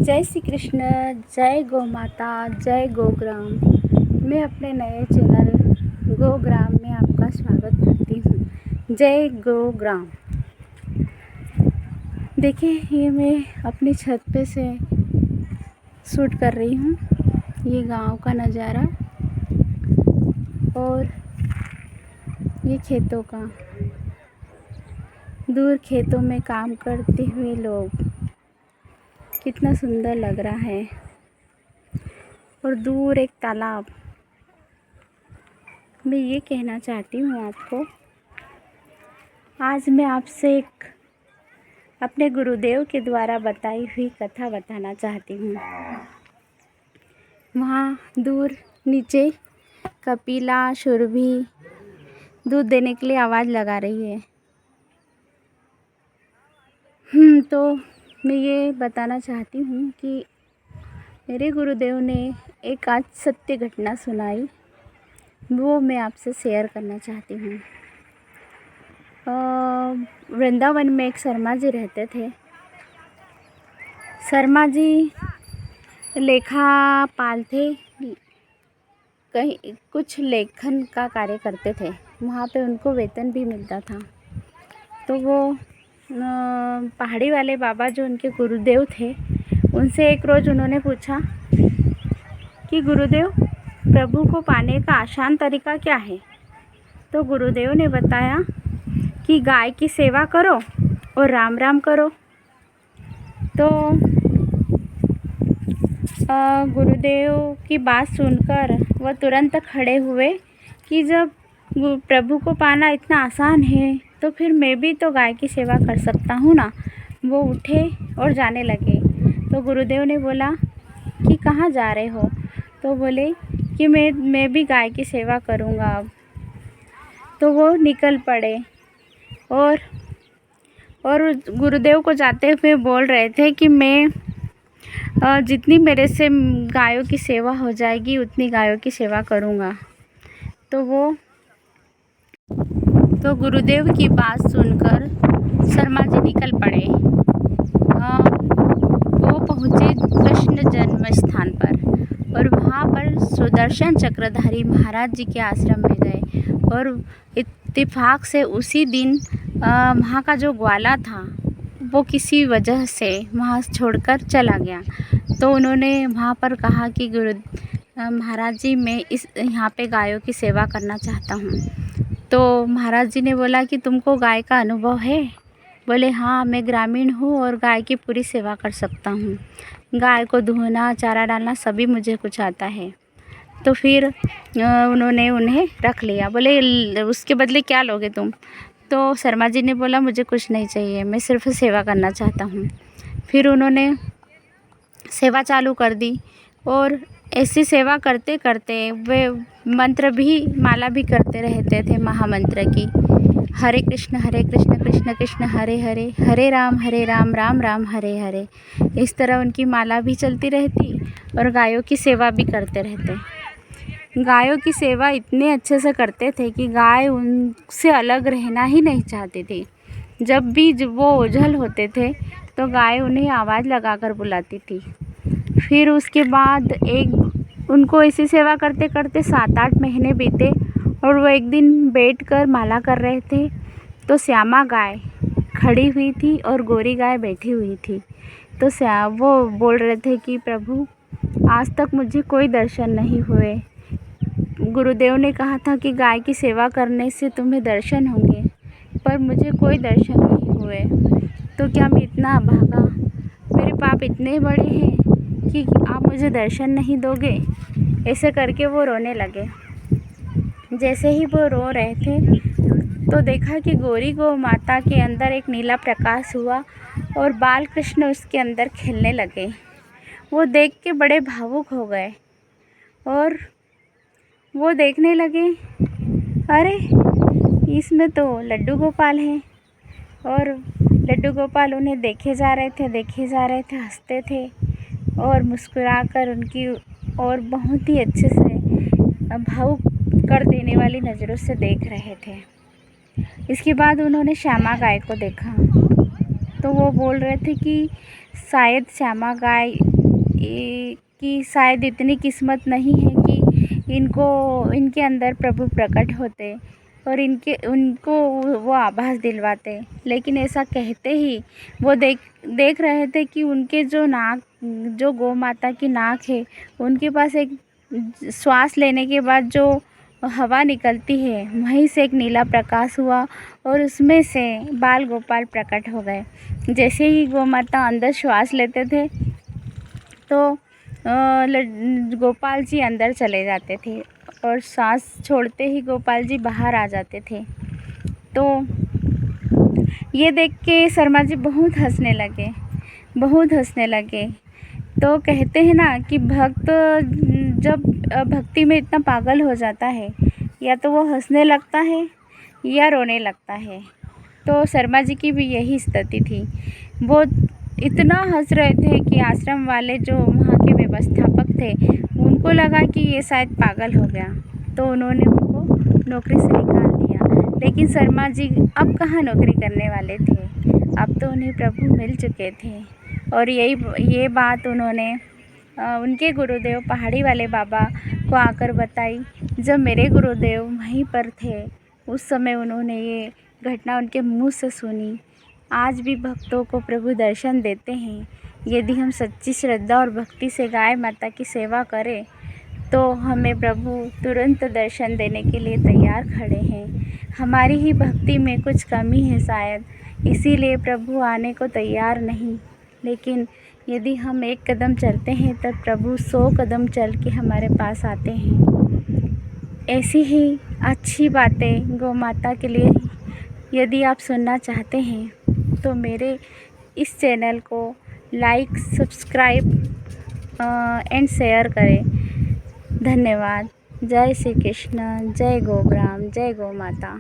जय श्री कृष्ण, जय गौ माता, जय गोग्राम। मैं अपने नए चैनल गोग्राम में आपका स्वागत करती हूँ। जय गोग्राम। देखिए, ये मैं अपनी छत पे से शूट कर रही हूँ। ये गांव का नज़ारा और ये खेतों का। दूर खेतों में काम करते हुए लोग, कितना सुंदर लग रहा है। और दूर एक तालाब। मैं ये कहना चाहती हूँ आपको, आज मैं आपसे एक अपने गुरुदेव के द्वारा बताई हुई कथा बताना चाहती हूँ। वहाँ दूर नीचे कपिला सुरभि दूध देने के लिए आवाज़ लगा रही है। तो मैं ये बताना चाहती हूँ कि मेरे गुरुदेव ने एक आज सत्य घटना सुनाई, वो मैं आपसे शेयर करना चाहती हूँ। वृंदावन में एक शर्मा जी रहते थे। शर्मा जी लेखापाल थे, कहीं कुछ लेखन का कार्य करते थे। वहाँ पे उनको वेतन भी मिलता था। तो वो पहाड़ी वाले बाबा जो उनके गुरुदेव थे, उनसे एक रोज़ उन्होंने पूछा कि गुरुदेव, प्रभु को पाने का आसान तरीका क्या है? तो गुरुदेव ने बताया कि गाय की सेवा करो और राम राम करो। तो गुरुदेव की बात सुनकर वह तुरंत खड़े हुए कि जब प्रभु को पाना इतना आसान है तो फिर मैं भी तो गाय की सेवा कर सकता हूँ ना। वो उठे और जाने लगे। तो गुरुदेव ने बोला कि कहाँ जा रहे हो? तो बोले कि मैं भी गाय की सेवा करूँगा अब। तो वो निकल पड़े और गुरुदेव को जाते हुए बोल रहे थे कि मैं जितनी मेरे से गायों की सेवा हो जाएगी उतनी गायों की सेवा करूँगा। तो गुरुदेव की बात सुनकर शर्मा जी निकल पड़े। वो पहुँचे कृष्ण जन्म स्थान पर और वहाँ पर सुदर्शन चक्रधारी महाराज जी के आश्रम में गए। और इत्तेफाक से उसी दिन वहाँ का जो ग्वाला था वो किसी वजह से वहाँ छोड़कर चला गया। तो उन्होंने वहाँ पर कहा कि महाराज जी, मैं यहाँ पे गायों की सेवा करना चाहता हूँ। तो महाराज जी ने बोला कि तुमको गाय का अनुभव है? बोले हाँ, मैं ग्रामीण हूँ और गाय की पूरी सेवा कर सकता हूँ। गाय को धोना, चारा डालना सभी मुझे कुछ आता है। तो फिर उन्होंने उन्हें रख लिया। बोले उसके बदले क्या लोगे तुम? तो शर्मा जी ने बोला मुझे कुछ नहीं चाहिए, मैं सिर्फ सेवा करना चाहता हूँ। फिर उन्होंने सेवा चालू कर दी और ऐसी सेवा करते करते वे मंत्र भी, माला भी करते रहते थे महामंत्र की। हरे कृष्ण कृष्ण कृष्ण हरे हरे, हरे राम राम राम हरे हरे। इस तरह उनकी माला भी चलती रहती और गायों की सेवा भी करते रहते। गायों की सेवा इतने अच्छे से करते थे कि गाय उनसे अलग रहना ही नहीं चाहती थी। जब भी वो ओझल होते थे तो गाय उन्हें आवाज़ लगाकर बुलाती थी। फिर उसके बाद उनको ऐसी सेवा करते करते 7-8 महीने बीते और वो एक दिन बैठकर माला कर रहे थे तो श्यामा गाय खड़ी हुई थी और गोरी गाय बैठी हुई थी। तो वो बोल रहे थे कि प्रभु, आज तक मुझे कोई दर्शन नहीं हुए। गुरुदेव ने कहा था कि गाय की सेवा करने से तुम्हें दर्शन होंगे, पर मुझे कोई दर्शन नहीं हुए। तो क्या मैं इतना अभागा, मेरे पाप इतने बड़े हैं कि आप मुझे दर्शन नहीं दोगे? ऐसे करके वो रोने लगे। जैसे ही वो रो रहे थे तो देखा कि गौरी गौ माता के अंदर एक नीला प्रकाश हुआ और बाल कृष्ण उसके अंदर खेलने लगे। वो देख के बड़े भावुक हो गए और वो देखने लगे, अरे इसमें तो लड्डू गोपाल हैं। और लड्डू गोपाल उन्हें देखे जा रहे थे, हंसते थे और मुस्कुराकर उनकी और बहुत ही अच्छे से भावुक कर देने वाली नज़रों से देख रहे थे। इसके बाद उन्होंने श्यामा गाय को देखा तो वो बोल रहे थे कि शायद श्यामा गाय कि शायद इतनी किस्मत नहीं है कि इनके अंदर प्रभु प्रकट होते और उनको वो आभास दिलवाते। लेकिन ऐसा कहते ही वो देख रहे थे कि उनके जो गौ माता की नाक है, उनके पास एक श्वास लेने के बाद जो हवा निकलती है, वहीं से एक नीला प्रकाश हुआ और उसमें से बाल गोपाल प्रकट हो गए। जैसे ही गौ माता अंदर श्वास लेते थे तो गोपाल जी अंदर चले जाते थे और सांस छोड़ते ही गोपाल जी बाहर आ जाते थे। तो ये देख के शर्मा जी बहुत हंसने लगे। तो कहते हैं ना कि भक्त जब भक्ति में इतना पागल हो जाता है, या तो वो हंसने लगता है या रोने लगता है। तो शर्मा जी की भी यही स्थिति थी। वो इतना हंस रहे थे कि आश्रम वाले जो वहाँ के व्यवस्थापक थे, उनको लगा कि ये शायद पागल हो गया, तो उन्होंने उनको नौकरी से निकाल दिया। लेकिन शर्मा जी अब कहाँ नौकरी करने वाले थे, अब तो उन्हें प्रभु मिल चुके थे। और ये बात उन्होंने उनके गुरुदेव पहाड़ी वाले बाबा को आकर बताई। जब मेरे गुरुदेव वहीं पर थे, उस समय उन्होंने ये घटना उनके मुँह से सुनी। आज भी भक्तों को प्रभु दर्शन देते हैं। यदि हम सच्ची श्रद्धा और भक्ति से गाय माता की सेवा करें तो हमें प्रभु तुरंत दर्शन देने के लिए तैयार खड़े हैं। हमारी ही भक्ति में कुछ कमी है शायद, इसीलिए प्रभु आने को तैयार नहीं। लेकिन यदि हम एक कदम चलते हैं तब प्रभु 100 कदम चल के हमारे पास आते हैं। ऐसी ही अच्छी बातें गौ माता के लिए यदि आप सुनना चाहते हैं तो मेरे इस चैनल को लाइक, सब्सक्राइब एंड शेयर करें। धन्यवाद। जय श्री कृष्ण, जय गोग्राम, जय गौ माता।